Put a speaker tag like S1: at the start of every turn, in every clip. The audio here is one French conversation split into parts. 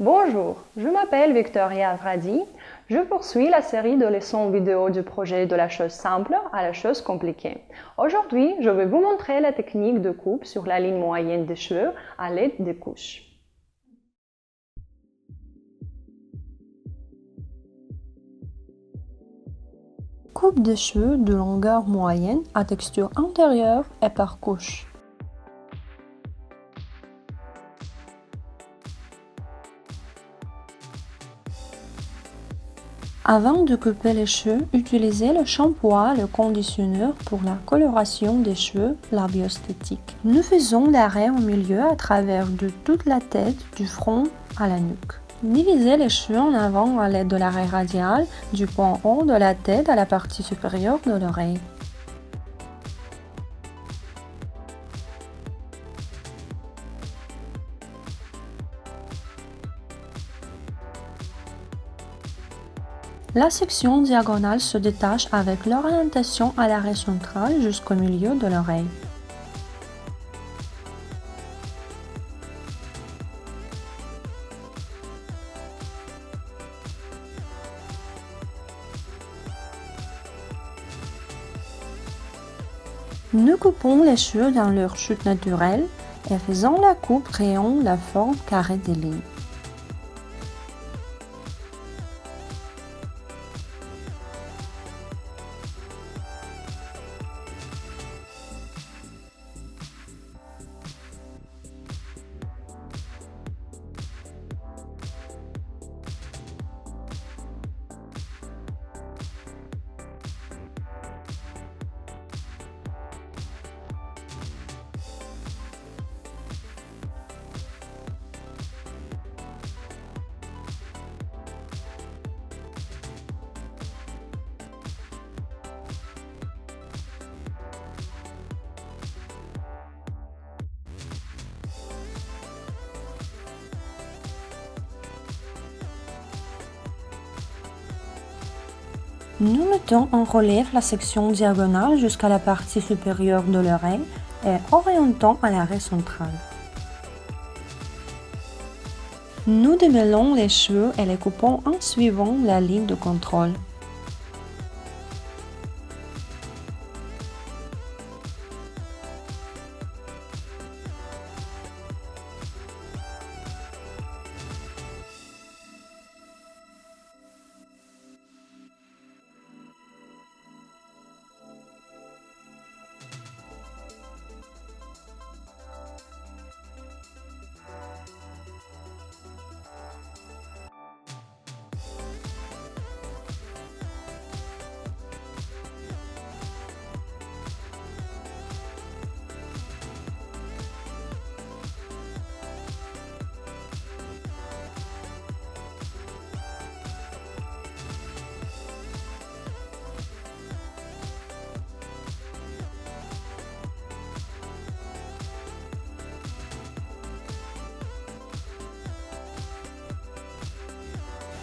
S1: Bonjour, je m'appelle Victoria Avradi. Je poursuis la série de leçons vidéo du projet de la chose simple à la chose compliquée. Aujourd'hui, je vais vous montrer la technique de coupe sur la ligne moyenne des cheveux à l'aide des couches.
S2: Coupe des cheveux de longueur moyenne à texture intérieure et par couche. Avant de couper les cheveux, utilisez le shampoing, le conditionneur pour la coloration des cheveux, la bioesthétique. Nous faisons l'arrêt au milieu à travers de toute la tête, du front à la nuque. Divisez les cheveux en avant à l'aide de l'arrêt radial, du point haut de la tête à la partie supérieure de l'oreille. La section diagonale se détache avec l'orientation à l'arrêt central jusqu'au milieu de l'oreille. Nous coupons les cheveux dans leur chute naturelle et faisons la coupe créant la forme carrée des lignes. Nous mettons en relief la section diagonale jusqu'à la partie supérieure de l'oreille et orientons à l'arrêt central. Nous démêlons les cheveux et les coupons en suivant la ligne de contrôle.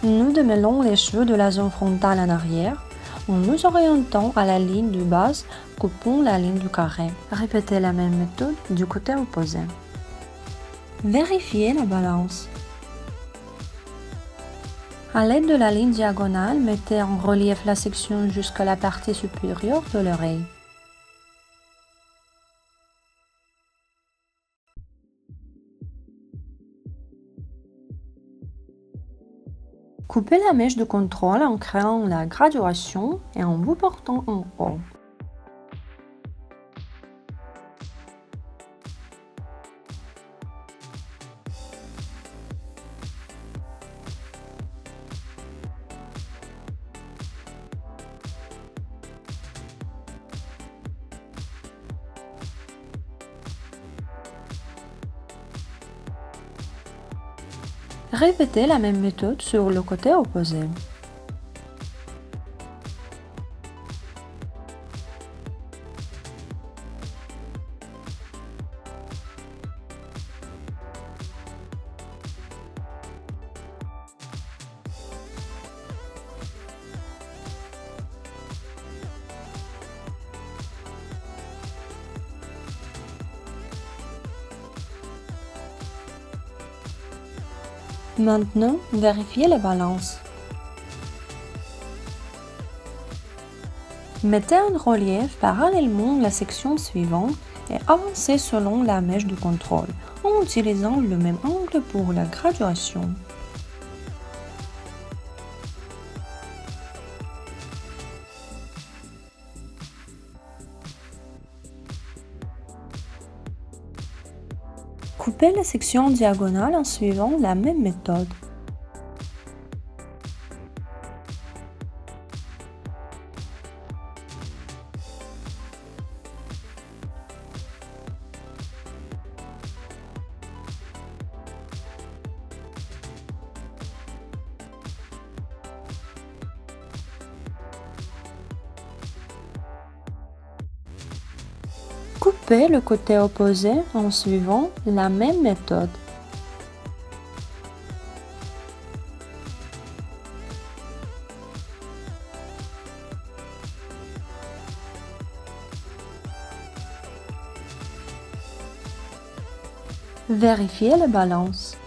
S2: Nous démêlons les cheveux de la zone frontale en arrière. En nous orientant à la ligne de base, coupons la ligne du carré. Répétez la même méthode du côté opposé. Vérifiez la balance. À l'aide de la ligne diagonale, mettez en relief la section jusqu'à la partie supérieure de l'oreille. Coupez la mèche de contrôle en créant la graduation et en vous portant en haut. Répétez la même méthode sur le côté opposé. Maintenant, vérifiez les balances. Mettez en relief parallèlement la section suivante et avancez selon la mèche de contrôle en utilisant le même angle pour la graduation. Coupez la section diagonale en suivant la même méthode. Coupez le côté opposé en suivant la même méthode. Vérifiez les balances.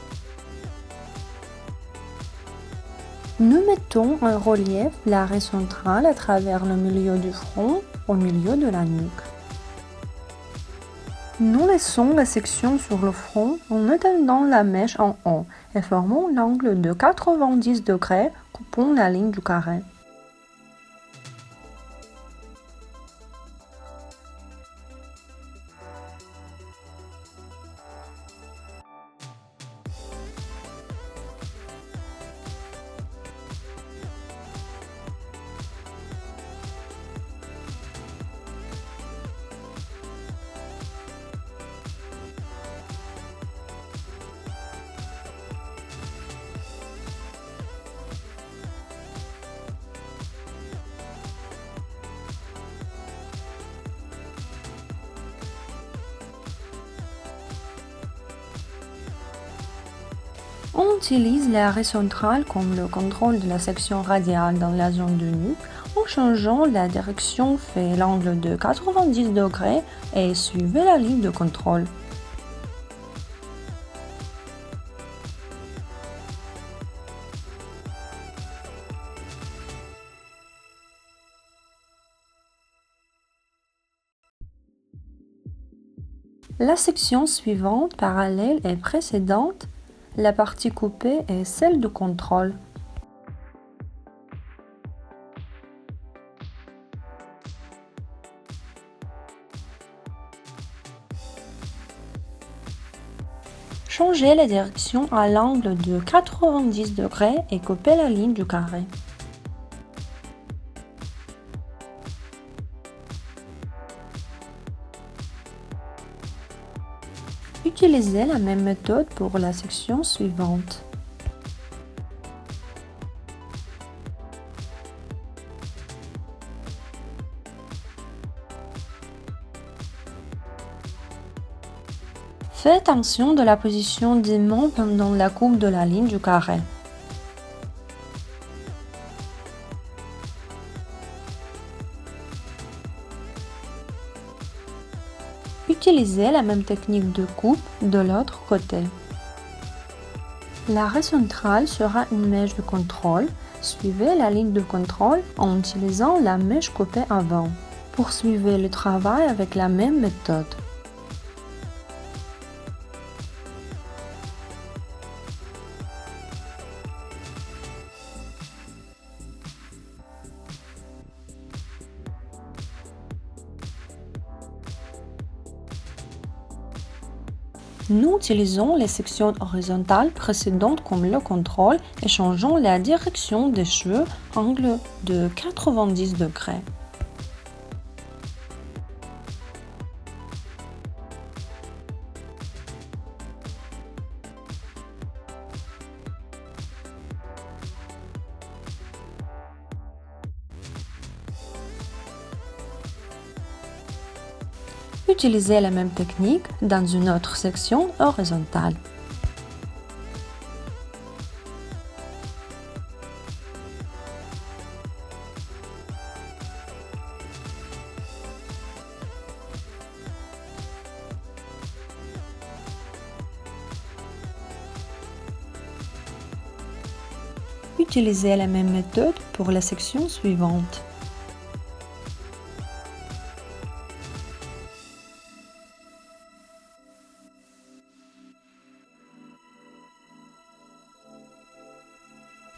S2: Nous mettons en relief l'arrêt central à travers le milieu du front au milieu de la nuque. Nous laissons la section sur le front en étendant la mèche en haut et formons l'angle de 90 degrés coupant la ligne du carré. On utilise l'arrêt central comme le contrôle de la section radiale dans la zone de nuque. En changeant la direction, fait l'angle de 90 degrés et suivez la ligne de contrôle. La section suivante, parallèle et précédente, la partie coupée est celle de contrôle. Changez la direction à l'angle de 90 degrés et coupez la ligne du carré. Utilisez la même méthode pour la section suivante. Faites attention de la position des mains pendant la coupe de la ligne du carré. Utilisez la même technique de coupe de l'autre côté. L'arrêt central sera une mèche de contrôle. Suivez la ligne de contrôle en utilisant la mèche coupée avant. Poursuivez le travail avec la même méthode. Nous utilisons les sections horizontales précédentes comme le contrôle et changeons la direction des cheveux, angle de 90 degrés. Utilisez la même technique dans une autre section horizontale. Utilisez la même méthode pour la section suivante.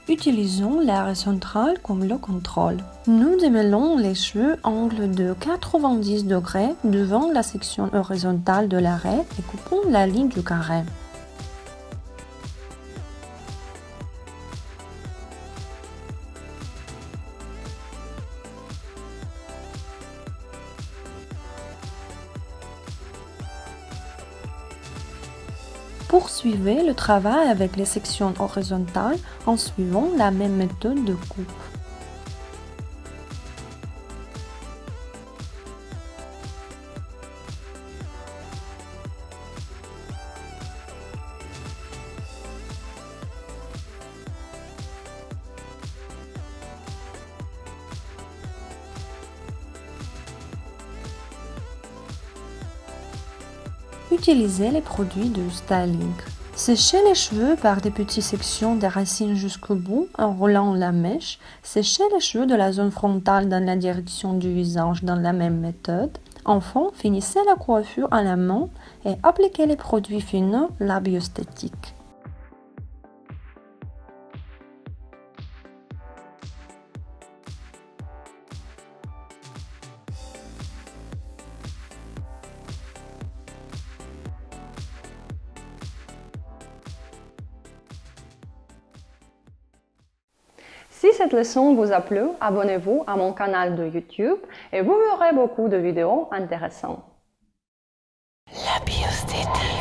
S2: Utilisons l'arrêt central comme le contrôle. Nous démêlons les cheveux angle de 90 degrés devant la section horizontale de l'arrêt et coupons la ligne du carré. Poursuivez le travail avec les sections horizontales en suivant la même méthode de coupe. Utilisez les produits de styling. Séchez les cheveux par des petites sections des racines jusqu'au bout en roulant la mèche. Séchez les cheveux de la zone frontale dans la direction du visage dans la même méthode. Enfin, finissez la coiffure à la main et appliquez les produits finaux labiosthétiques.
S1: Si cette leçon vous a plu, abonnez-vous à mon canal de YouTube et vous verrez beaucoup de vidéos intéressantes.
S3: La biostétique.